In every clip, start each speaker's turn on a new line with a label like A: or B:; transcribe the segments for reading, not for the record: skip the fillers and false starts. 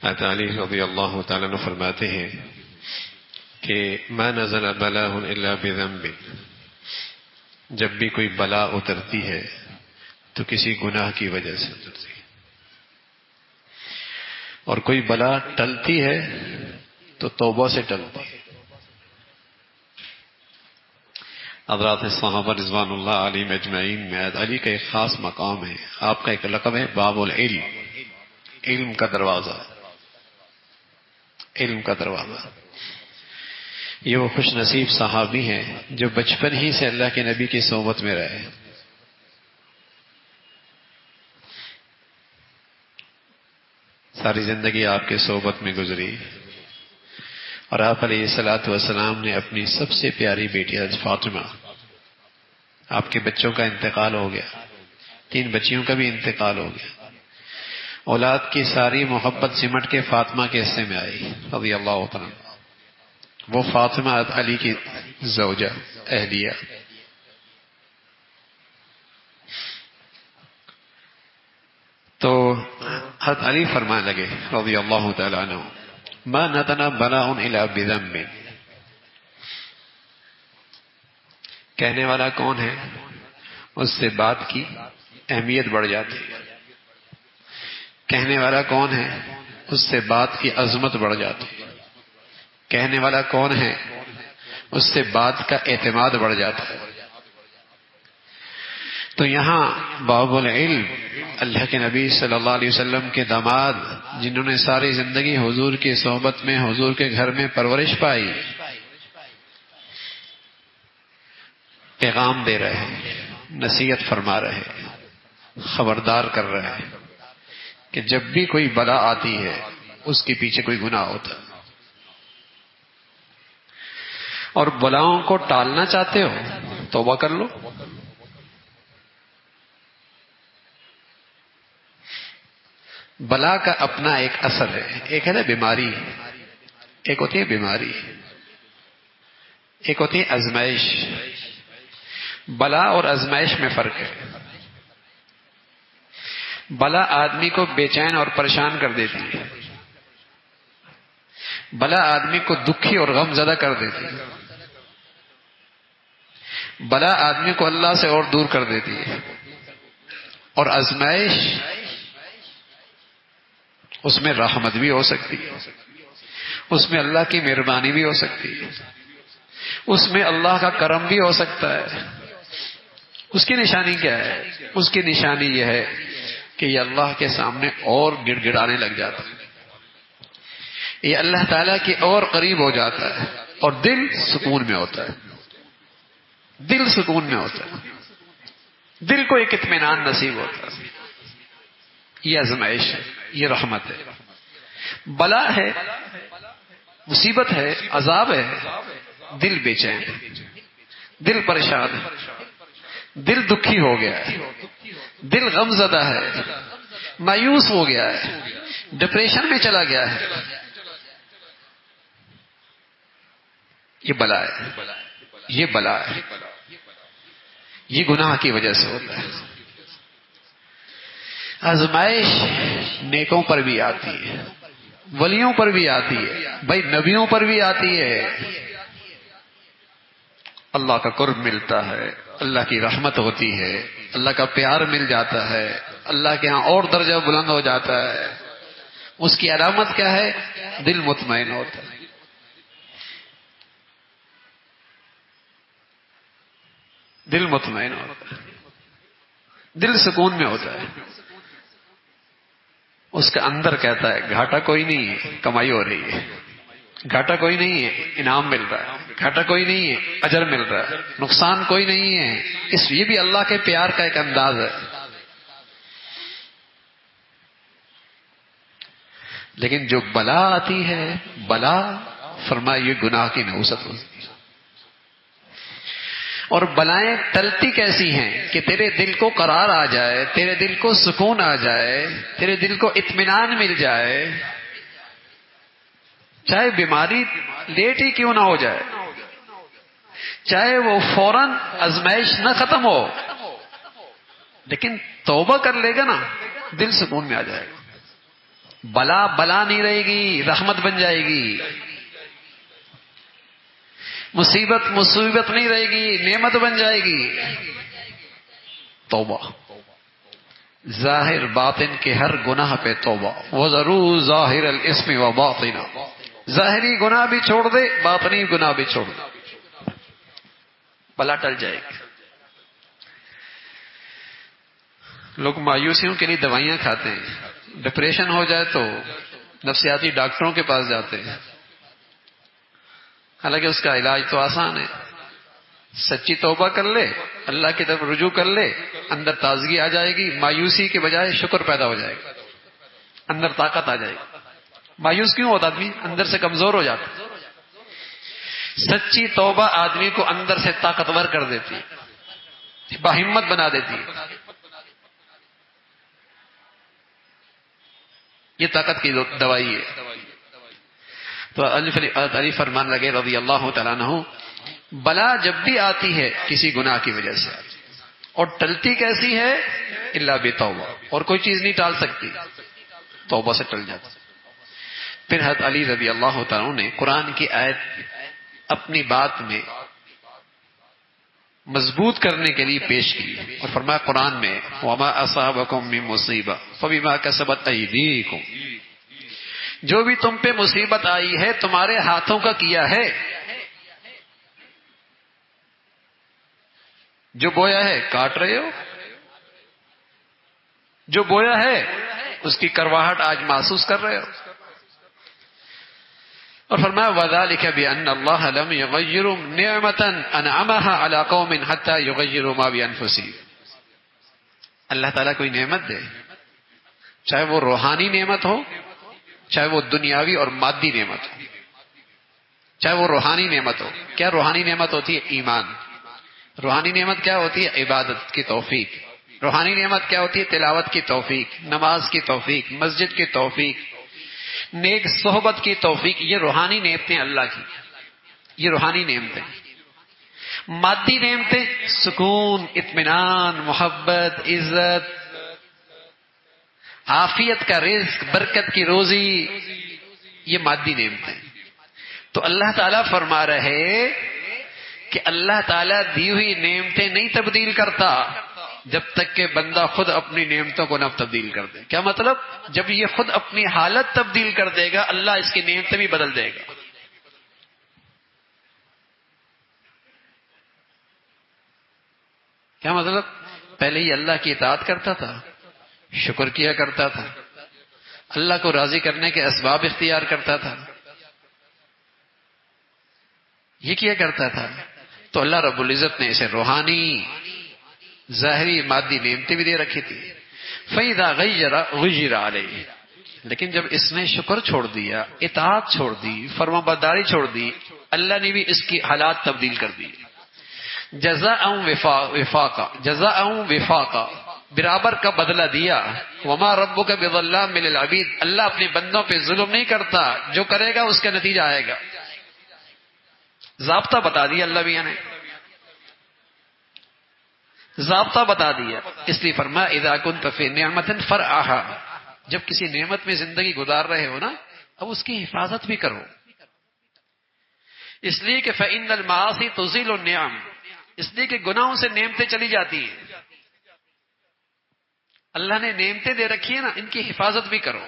A: حضرت علی رضی اللہ تعالیٰ عنہ فرماتے ہیں کہ ما نزل بلاء الا بذنب، جب بھی کوئی بلا اترتی ہے تو کسی گناہ کی وجہ سے اترتی ہے، اور کوئی بلا ٹلتی ہے تو توبہ سے ٹلتی ہے۔ حضرات صحابہ رضوان اللہ علیہم اجمعین میں علی کا ایک خاص مقام ہے، آپ کا ایک لقب ہے باب العلم، علم کا دروازہ، علم کا دروازہ۔ یہ وہ خوش نصیب صحابی ہیں جو بچپن ہی سے اللہ کے نبی کی صحبت میں رہے، ساری زندگی آپ کے صحبت میں گزری، اور آپ علیہ الصلوۃ والسلام نے اپنی سب سے پیاری بیٹی حضرت فاطمہ، آپ کے بچوں کا انتقال ہو گیا، 3 بچیوں کا بھی انتقال ہو گیا، اولاد کی ساری محبت سمٹ کے فاطمہ کے حصے میں آئی رضی اللہ تعالیٰ، وہ فاطمہ حضرت علی کی زوجہ اہلیہ۔ تو حضرت علی فرمانے لگے رضی اللہ تعالی عنہ، ما نتنا بلاء الا بذنب، کہنے والا کون ہے اس سے بات کی اہمیت بڑھ جاتی ہے، کہنے والا کون ہے اس سے بات کی عظمت بڑھ جاتی ہے، کہنے والا کون ہے اس سے بات کا اعتماد بڑھ جاتا ہے۔ تو یہاں باب العلم، اللہ کے نبی صلی اللہ علیہ وسلم کے داماد، جنہوں نے ساری زندگی حضور کی صحبت میں، حضور کے گھر میں پرورش پائی، پیغام دے رہے ہیں، نصیحت فرما رہے ہیں، خبردار کر رہے ہیں کہ جب بھی کوئی بلا آتی ہے اس کے پیچھے کوئی گناہ ہوتا ہے، اور بلاؤں کو ٹالنا چاہتے ہو توبہ کر لو۔ بلا کا اپنا ایک اثر ہے، ایک ہے نا بیماری، ایک ہوتی ہے بیماری، ایک ہوتی ہے آزمائش۔ بلا اور آزمائش میں فرق ہے۔ بلا آدمی کو بے چین اور پریشان کر دیتی ہے، بلا آدمی کو دکھی اور غم زدہ کر دیتی ہے، بلا آدمی کو اللہ سے اور دور کر دیتی ہے، اور آزمائش اس میں رحمت بھی ہو سکتی ہے، اس میں اللہ کی مہربانی بھی ہو سکتی ہے، اس میں اللہ کا کرم بھی ہو سکتا ہے۔ اس کی نشانی کیا ہے؟ اس کی نشانی یہ ہے کہ یہ اللہ کے سامنے اور گڑ گڑانے لگ جاتا ہے، یہ اللہ تعالیٰ کے اور قریب ہو جاتا ہے، اور دل سکون میں ہوتا ہے، دل سکون میں ہوتا ہے، دل کو ایک اطمینان نصیب ہوتا ہے۔ یہ آزمائش ہے، یہ رحمت ہے۔ بلا ہے، مصیبت ہے، عذاب ہے، دل بے چین، دل پریشان ہے، دل دکھی ہو گیا ہے، دل غم زدہ ہے، مایوس ہو گیا ہے، ڈپریشن میں چلا گیا ہے، یہ بلا ہے، یہ بلا ہے، یہ گناہ کی وجہ سے ہوتا ہے۔ آزمائش نیکوں پر بھی آتی ہے، ولیوں پر بھی آتی ہے، بھائی نبیوں پر بھی آتی ہے۔ اللہ کا قرب ملتا ہے، اللہ کی رحمت ہوتی ہے، اللہ کا پیار مل جاتا ہے، اللہ کے ہاں اور درجہ بلند ہو جاتا ہے۔ اس کی علامت کیا ہے؟ دل مطمئن ہوتا ہے، دل مطمئن ہوتا ہے، دل سکون میں ہوتا ہے۔ اس کا اندر کہتا ہے گھاٹا کوئی نہیں ہے، کمائی ہو رہی ہے، گھاٹا کوئی نہیں ہے، انعام مل رہا ہے، گھاٹا کوئی نہیں ہے، اجر مل رہا ہے، نقصان کوئی نہیں ہے۔ یہ بھی اللہ کے پیار کا ایک انداز ہے۔ لیکن جو بلا آتی ہے، بلا فرمائے یہ گناہ کی نحوست ہوتی ہے۔ اور بلائیں ٹلتی کیسی ہیں کہ تیرے دل کو قرار آ جائے، تیرے دل کو سکون آ جائے، تیرے دل کو اطمینان مل جائے، چاہے بیماری لیٹ ہی کیوں نہ ہو جائے، چاہے وہ فوراً آزمائش نہ ختم ہو، لیکن توبہ کر لے گا نا، دل سکون میں آ جائے گا۔ بلا بلا نہیں رہے گی، رحمت بن جائے گی. مصیبت مصیبت نہیں رہے گی، نعمت بن جائے گی. توبہ. ظاہر باطن کے ہر گناہ پہ توبہ. وَذَرُوا ظَاهِرَ الْإِثْمِ وَبَاطِنَهُ. ظاہری گناہ بھی چھوڑ دے، باطنی گناہ بھی چھوڑ دے، بلا ٹل جائے گی. لوگ مایوسیوں کے لیے دوائیاں کھاتے ہیں، ڈپریشن ہو جائے تو نفسیاتی ڈاکٹروں کے پاس جاتے ہیں، حالانکہ اس کا علاج تو آسان ہے. سچی توبہ کر لے، اللہ کی طرف رجوع کر لے، اندر تازگی آ جائے گی، مایوسی کے بجائے شکر پیدا ہو جائے گا، اندر طاقت آ جائے گی. مایوس کیوں ہوتا آدمی؟ اندر سے کمزور ہو جاتا. سچی توبہ آدمی کو اندر سے طاقتور کر دیتی ہے، باہمت بنا دیتی ہے. یہ طاقت کی دوائی ہے. تو علی فرمان لگے رضی اللہ تعالیٰ عنہ، بلا جب بھی آتی ہے کسی گناہ کی وجہ سے، اور ٹلتی کیسی ہے؟ الا بتوبہ. اور کوئی چیز نہیں ٹال سکتی، توبہ سے ٹل جاتی. پھر حضرت علی رضی اللہ تعالیٰ عنہ نے قرآن کی آیت اپنی بات میں مضبوط کرنے کے لیے پیش کی اور فرمایا قرآن میں وَمَا أَصَابَكُم مِّن مُّصِيبَةٍ فَبِمَا كَسَبَتْ أَيْدِيكُمْ. جو بھی تم پہ مصیبت آئی ہے تمہارے ہاتھوں کا کیا ہے. جو بویا ہے کاٹ رہے ہو، جو بویا ہے اس کی کرواہٹ آج محسوس کر رہے ہو. اور فرمایا وَذَلِكَ بِأَنَّ اللَّهَ لَمْ يُغَيِّرْ نِعْمَةً أَنْعَمَهَا عَلَىٰ قَوْمٍ حَتَّىٰ يُغَيِّرُوا مَا بِأَنفُسِهِمْ. اللہ تعالیٰ کوئی نعمت دے، چاہے وہ روحانی نعمت ہو، چاہے وہ دنیاوی اور مادی نعمت ہو. چاہے وہ روحانی نعمت ہو. کیا روحانی نعمت ہوتی ہے؟ ایمان. روحانی نعمت کیا ہوتی ہے؟ عبادت کی توفیق. روحانی نعمت کیا ہوتی ہے؟ تلاوت کی توفیق، نماز کی توفیق، مسجد کی توفیق، نیک صحبت کی توفیق. یہ روحانی نعمتیں اللہ کی، یہ روحانی نعمتیں. مادی نعمتیں سکون، اطمینان، محبت، عزت، عافیت کا رزق، برکت کی روزی، یہ مادی نعمتیں. تو اللہ تعالیٰ فرما رہے کہ اللہ تعالیٰ دی ہوئی نعمتیں نہیں تبدیل کرتا جب تک کہ بندہ خود اپنی نعمتوں کو نہ تبدیل کر دے. کیا مطلب؟ جب یہ خود اپنی حالت تبدیل کر دے گا اللہ اس کی نعمتیں بھی بدل دے گا. کیا مطلب؟ پہلے یہ اللہ کی اطاعت کرتا تھا، شکر کیا کرتا تھا، اللہ کو راضی کرنے کے اسباب اختیار کرتا تھا، یہ کیا کرتا تھا. تو اللہ رب العزت نے اسے روحانی ظاہری مادی نعمتیں بھی دے رکھی تھی. فَإِذَا غَيَّرَ عَلَيْهِ. لیکن جب اس نے شکر چھوڑ دیا، اطاعت چھوڑ دی، فرما برداری چھوڑ دی، اللہ نے بھی اس کی حالات تبدیل کر دی. جزاء وفاقا، برابر کا بدلہ دیا. وما ربک بظلام للعبید. اللہ اپنے بندوں پہ ظلم نہیں کرتا، جو کرے گا اس کا نتیجہ آئے گا. ضابطہ بتا دیا اللہ بھی نے، ضابطہ بتا دیا. اس لیے فرمایا اذا كنت في نعمة فرعها. جب کسی نعمت میں زندگی گزار رہے ہو نا، اب اس کی حفاظت بھی کرو. اس لیے کہ فإن المعاصي تزيل النعم. اس لیے کہ گناہوں سے نعمتیں چلی جاتی ہیں. اللہ نے نعمتیں دے رکھی ہیں نا، ان کی حفاظت بھی کرو.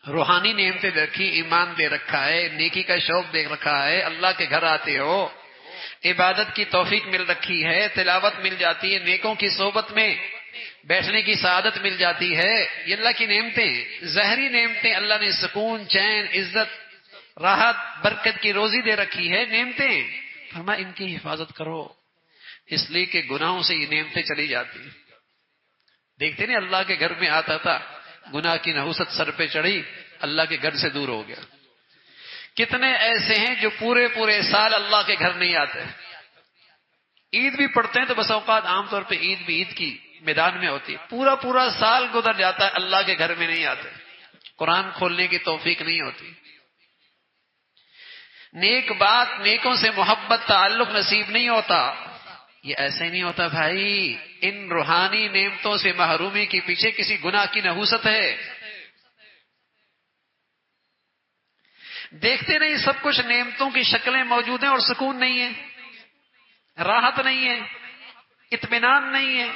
A: روحانی نعمتیں دے رکھی، ایمان دے رکھا ہے، نیکی کا شوق دے رکھا ہے، اللہ کے گھر آتے ہو، عبادت کی توفیق مل رکھی ہے، تلاوت مل جاتی ہے، نیکوں کی صحبت میں بیٹھنے کی سعادت مل جاتی ہے. یہ اللہ کی نعمتیں، ظاہری نعمتیں. اللہ نے سکون، چین، عزت، راحت، برکت کی روزی دے رکھی ہے. نعمتیں فرمایا ان کی حفاظت کرو، اس لیے کہ گناہوں سے یہ نعمتیں چلی جاتی. دیکھتے نہیں اللہ کے گھر میں آتا تھا، گناہ کی نحوست سر پہ چڑھی، اللہ کے گھر سے دور ہو گیا. کتنے ایسے ہیں جو پورے پورے سال اللہ کے گھر نہیں آتے. عید بھی پڑھتے ہیں تو بس اوقات عام طور پہ عید بھی عید کی میدان میں ہوتی ہے، پورا پورا سال گزر جاتا ہے اللہ کے گھر میں نہیں آتے، قرآن کھولنے کی توفیق نہیں ہوتی، نیک بات، نیکوں سے محبت، تعلق نصیب نہیں ہوتا. یہ ایسے ہی نہیں ہوتا بھائی. ان روحانی نعمتوں سے محرومی کے پیچھے کسی گناہ کی نحوست ہے. دیکھتے نہیں سب کچھ نعمتوں کی شکلیں موجود ہیں اور سکون نہیں ہے، راحت نہیں ہے، اطمینان نہیں ہے،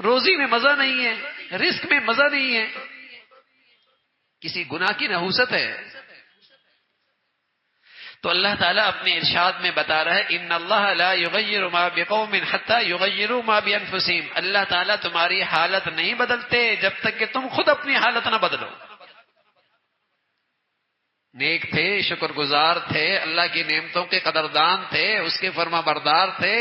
A: روزی میں مزہ نہیں ہے، رزق میں مزہ نہیں ہے، کسی گناہ کی نحوست ہے. تو اللہ تعالیٰ اپنے ارشاد میں بتا رہا ہے ان اللہ لا یغیر ما بقوم حتی یغیروا ما بانفسہم. اللہ تعالیٰ تمہاری حالت نہیں بدلتے جب تک کہ تم خود اپنی حالت نہ بدلو. نیک تھے، شکر گزار تھے، اللہ کی نعمتوں کے قدردان تھے، اس کے فرما بردار تھے،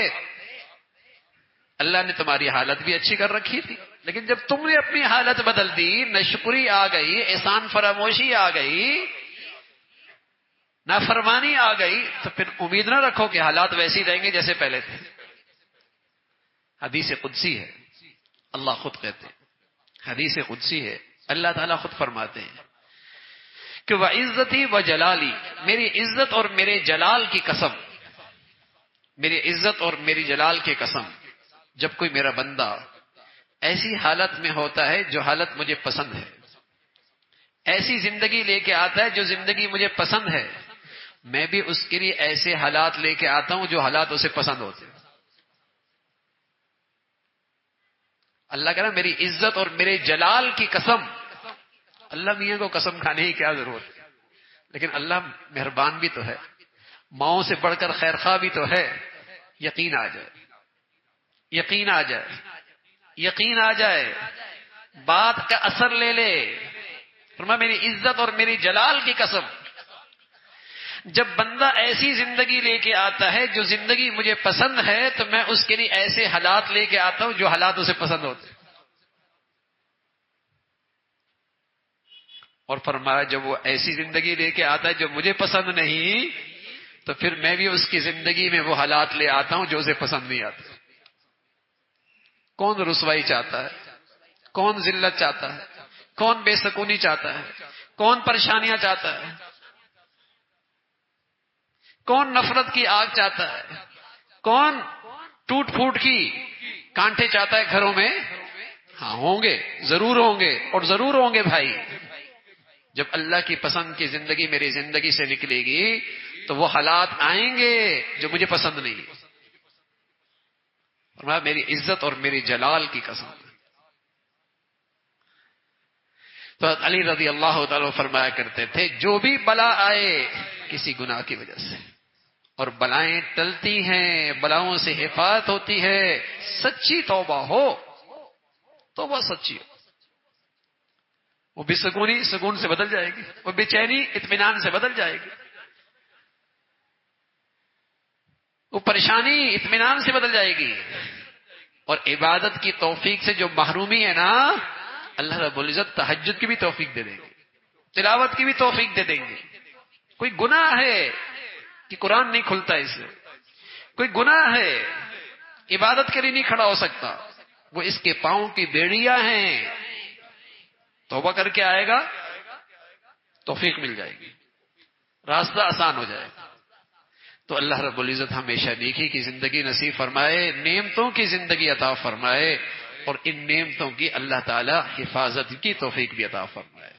A: اللہ نے تمہاری حالت بھی اچھی کر رکھی تھی. لیکن جب تم نے اپنی حالت بدل دی، ناشکری آ گئی، احسان فراموشی آ گئی، نافرمانی آ گئی، تو پھر امید نہ رکھو کہ حالات ویسے ہی رہیں گے جیسے پہلے تھے. حدیث قدسی ہے، اللہ خود کہتے ہیں، حدیث قدسی ہے، اللہ تعالیٰ خود فرماتے ہیں کہ وَعِزَّتِي وَجَلَالِي، میری عزت اور میرے جلال کی قسم، میری عزت اور میری جلال کی قسم، جب کوئی میرا بندہ ایسی حالت میں ہوتا ہے جو حالت مجھے پسند ہے، ایسی زندگی لے کے آتا ہے جو زندگی مجھے پسند ہے، میں بھی اس کے لیے ایسے حالات لے کے آتا ہوں جو حالات اسے پسند ہوتے ہیں. اللہ کہہ رہا میری عزت اور میرے جلال کی قسم. اللہ میاں کو قسم کھانے کی کیا ضرورت ہے، لیکن اللہ مہربان بھی تو ہے، ماؤں سے بڑھ کر خیر خواہ بھی تو ہے. یقین آ جائے، یقین آ جائے، یقین آ جائے، بات کا اثر لے لے. فرمایا میری عزت اور میری جلال کی قسم، جب بندہ ایسی زندگی لے کے آتا ہے جو زندگی مجھے پسند ہے تو میں اس کے لیے ایسے حالات لے کے آتا ہوں جو حالات اسے پسند ہوتے ہیں. اور فرمایا جب وہ ایسی زندگی لے کے آتا ہے جو مجھے پسند نہیں تو پھر میں بھی اس کی زندگی میں وہ حالات لے آتا ہوں جو اسے پسند نہیں آتے. کون رسوائی چاہتا ہے، کون ذلت چاہتا ہے، کون بے سکونی چاہتا ہے، کون پریشانیاں چاہتا ہے، کون نفرت کی آگ چاہتا ہے، کون ٹوٹ پھوٹ کی کانٹے چاہتا ہے گھروں میں؟ ہاں ہوں گے، ضرور ہوں گے، اور ضرور ہوں گے بھائی. جب اللہ کی پسند کی زندگی میری زندگی سے نکلے گی تو وہ حالات آئیں گے جو مجھے پسند نہیں. اور میری عزت اور میری جلال کی قسم. تو علی رضی اللہ تعالیٰ فرمایا کرتے تھے جو بھی بلا آئے کسی گناہ کی وجہ سے، اور بلائیں ٹلتی ہیں، بلاؤں سے حفاظت ہوتی ہے، سچی توبہ ہو، توبہ سچی ہو، وہ بے سکونی سکون سے بدل جائے گی، وہ بے چینی اطمینان سے بدل جائے گی، وہ پریشانی اطمینان سے بدل جائے گی. اور عبادت کی توفیق سے جو محرومی ہے نا، اللہ رب العزت تہجد کی بھی توفیق دے دیں گے، تلاوت کی بھی توفیق دے دیں گے. کوئی گناہ ہے کہ قرآن نہیں کھلتا اس سے، کوئی گناہ ہے عبادت کے لیے نہیں کھڑا ہو سکتا، وہ اس کے پاؤں کی بیڑیاں ہیں، توبہ کر کے آئے گا توفیق مل جائے گی، راستہ آسان ہو جائے گا. تو اللہ رب العزت ہمیشہ نیکی کی زندگی نصیب فرمائے، نعمتوں کی زندگی عطا فرمائے، اور ان نعمتوں کی اللہ تعالی حفاظت کی توفیق بھی عطا فرمائے.